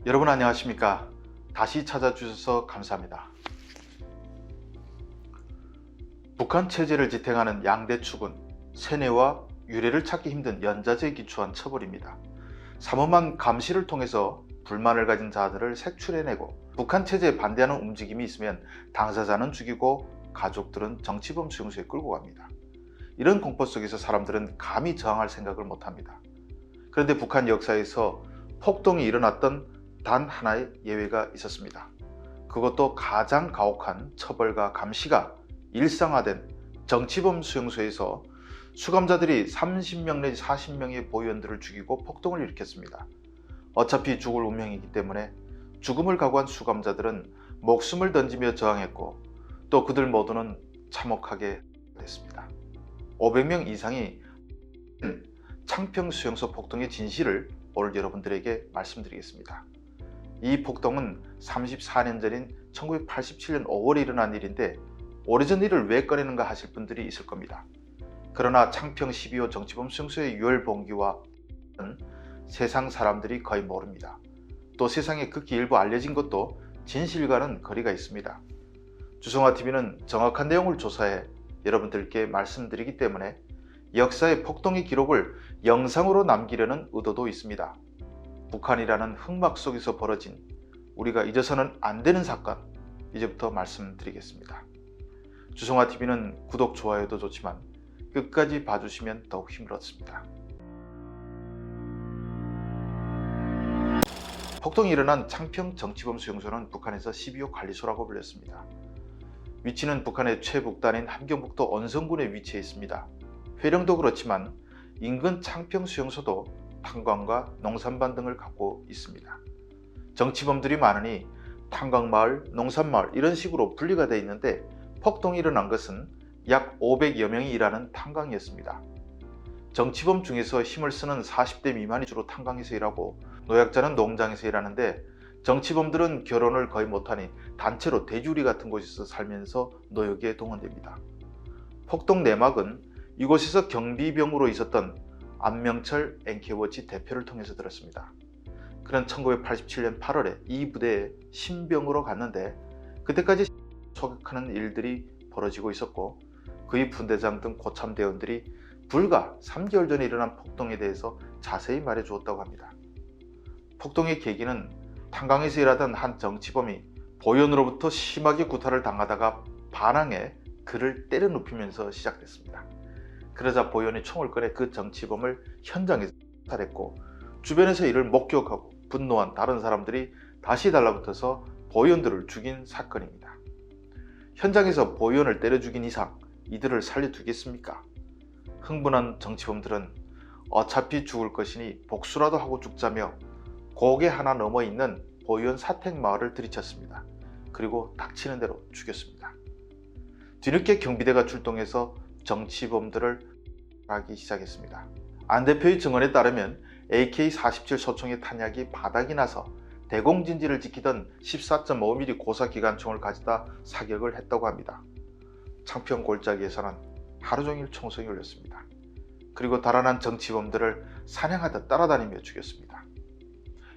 여러분 안녕하십니까? 다시 찾아주셔서 감사합니다. 북한 체제를 지탱하는 양대축은 세뇌와 유례를 찾기 힘든 연좌제에 기초한 처벌입니다. 삼엄한 감시를 통해서 불만을 가진 자들을 색출해내고 북한 체제에 반대하는 움직임이 있으면 당사자는 죽이고 가족들은 정치범 수용소에 끌고 갑니다. 이런 공포 속에서 사람들은 감히 저항할 생각을 못합니다. 그런데 북한 역사에서 폭동이 일어났던 단 하나의 예외가 있었습니다. 그것도 가장 가혹한 처벌과 감시가 일상화된 정치범 수용소에서 수감자들이 30명 내지 40명의 보위원들을 죽이고 폭동을 일으켰습니다. 어차피 죽을 운명이기 때문에 죽음을 각오한 수감자들은 목숨을 던지며 저항했고 또 그들 모두는 참혹하게 됐습니다. 500명 이상이 창평 수용소 폭동의 진실을 오늘 여러분들에게 말씀드리겠습니다. 이 폭동은 34년 전인 1987년 5월에 일어난 일인데 오래전 일을 왜 꺼내는가 하실 분들이 있을 겁니다. 그러나 창평 12호 정치범 수용소의 유혈봉기와 세상 사람들이 거의 모릅니다. 또 세상에 극히 일부 알려진 것도 진실과는 거리가 있습니다. 주성화TV는 정확한 내용을 조사해 여러분들께 말씀드리기 때문에 역사의 폭동의 기록을 영상으로 남기려는 의도도 있습니다. 북한이라는 흑막 속에서 벌어진 우리가 잊어서는 안 되는 사건, 이제부터 말씀드리겠습니다. 주성화TV는 구독, 좋아요도 좋지만 끝까지 봐주시면 더욱 힘을 얻습니다. 폭동이 일어난 창평 정치범 수용소는 북한에서 12호 관리소라고 불렸습니다. 위치는 북한의 최북단인 함경북도 언성군에 위치해 있습니다. 회령도 그렇지만 인근 창평 수용소도 탄광과 농산반 등을 갖고 있습니다. 정치범들이 많으니 탄광마을, 농산마을 이런 식으로 분리가 되어 있는데 폭동이 일어난 것은 약 500여 명이 일하는 탄광이었습니다. 정치범 중에서 힘을 쓰는 40대 미만이 주로 탄광에서 일하고 노약자는 농장에서 일하는데 정치범들은 결혼을 거의 못하니 단체로 대주리 같은 곳에서 살면서 노역에 동원됩니다. 폭동 내막은 이곳에서 경비병으로 있었던 안명철 NK워치 대표를 통해서 들었습니다. 그는 1987년 8월에 이 부대에 신병으로 갔는데 그때까지 소각하는 일들이 벌어지고 있었고 그의 분대장 등 고참대원들이 불과 3개월 전에 일어난 폭동에 대해서 자세히 말해 주었다고 합니다. 폭동의 계기는 탄광에서 일하던 한 정치범이 보위원으로부터 심하게 구타를 당하다가 반항해 그를 때려 눕히면서 시작됐습니다. 그러자 보위원이 총을 꺼내 그 정치범을 현장에서 살해했고 주변에서 이를 목격하고 분노한 다른 사람들이 다시 달라붙어서 보위원들을 죽인 사건입니다. 현장에서 보위원을 때려 죽인 이상 이들을 살려두겠습니까? 흥분한 정치범들은 어차피 죽을 것이니 복수라도 하고 죽자며 고개 하나 넘어 있는 보위원 사택마을을 들이쳤습니다. 그리고 닥치는 대로 죽였습니다. 뒤늦게 경비대가 출동해서 정치범들을 하기 시작했습니다. 안 대표의 증언에 따르면 AK-47 소총의 탄약이 바닥이 나서 대공진지를 지키던 14.5mm 고사기관총을 가져다 사격을 했다고 합니다. 창평 골짜기에서는 하루 종일 총성이 울렸습니다. 그리고 달아난 정치범들을 사냥하듯 따라다니며 죽였습니다.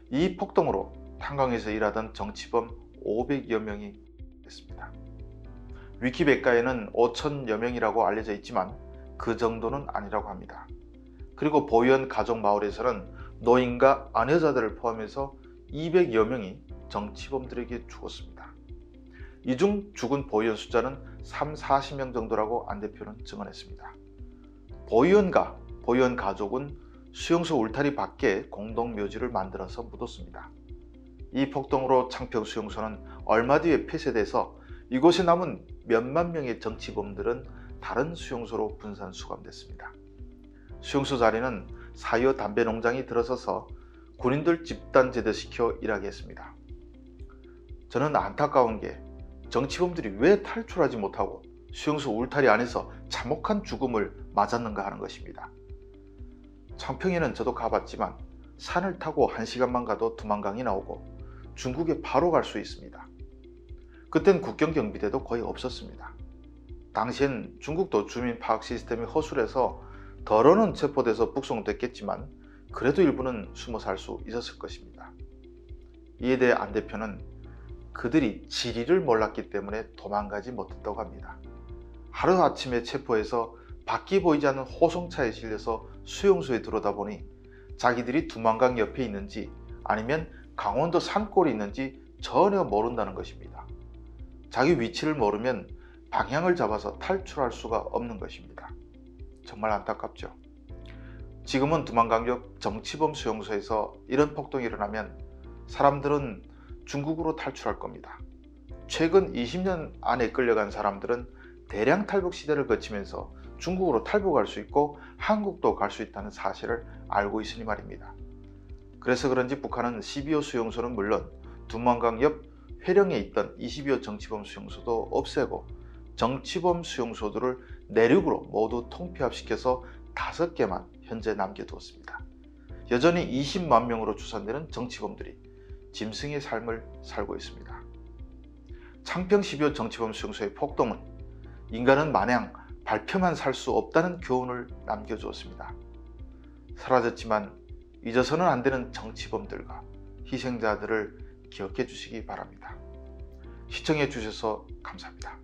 이 폭동으로 탄광에서 일하던 정치범 500여 명이 됐습니다. 위키백과에는 5천여 명이라고 알려져 있지만 그 정도는 아니라고 합니다. 그리고 보위원 가족 마을에서는 노인과 아내자들을 포함해서 200여 명이 정치범들에게 죽었습니다. 이 중 죽은 보위원 숫자는 40명 정도라고 안 대표는 증언했습니다. 보위원과 보위원 가족은 수용소 울타리 밖에 공동묘지를 만들어서 묻었습니다. 이 폭동으로 창평 수용소는 얼마 뒤에 폐쇄돼서 이곳에 남은 몇만 명의 정치범들은 다른 수용소로 분산 수감됐습니다. 수용소 자리는 사이어 담배 농장이 들어서서 군인들 집단 제대시켜 일하게 했습니다. 저는 안타까운 게 정치범들이 왜 탈출하지 못하고 수용소 울타리 안에서 참혹한 죽음을 맞았는가 하는 것입니다. 창평에는 저도 가봤지만 산을 타고 1시간만 가도 두만강이 나오고 중국에 바로 갈 수 있습니다. 그땐 국경경비대도 거의 없었습니다. 당시엔 중국도 주민 파악 시스템이 허술해서 덜어는 체포돼서 북송됐겠지만 그래도 일부는 숨어 살 수 있었을 것입니다. 이에 대해 안 대표는 그들이 지리를 몰랐기 때문에 도망가지 못했다고 합니다. 하루아침에 체포해서 밖이 보이지 않는 호송차에 실려서 수용소에 들어오다 보니 자기들이 두만강 옆에 있는지 아니면 강원도 산골에 있는지 전혀 모른다는 것입니다. 자기 위치를 모르면 방향을 잡아서 탈출할 수가 없는 것입니다. 정말 안타깝죠. 지금은 두만강 옆 정치범 수용소에서 이런 폭동이 일어나면 사람들은 중국으로 탈출할 겁니다. 최근 20년 안에 끌려간 사람들은 대량 탈북 시대를 거치면서 중국으로 탈북할 수 있고 한국도 갈 수 있다는 사실을 알고 있으니 말입니다. 그래서 그런지 북한은 12호 수용소는 물론 두만강 옆 회령에 있던 22호 정치범 수용소도 없애고 정치범 수용소들을 내륙으로 모두 통폐합시켜서 5개만 현재 남겨두었습니다. 여전히 20만 명으로 추산되는 정치범들이 짐승의 삶을 살고 있습니다. 창평 12호 정치범 수용소의 폭동은 인간은 마냥 발표만 살 수 없다는 교훈을 남겨주었습니다. 사라졌지만 잊어서는 안 되는 정치범들과 희생자들을 기억해 주시기 바랍니다. 시청해 주셔서 감사합니다.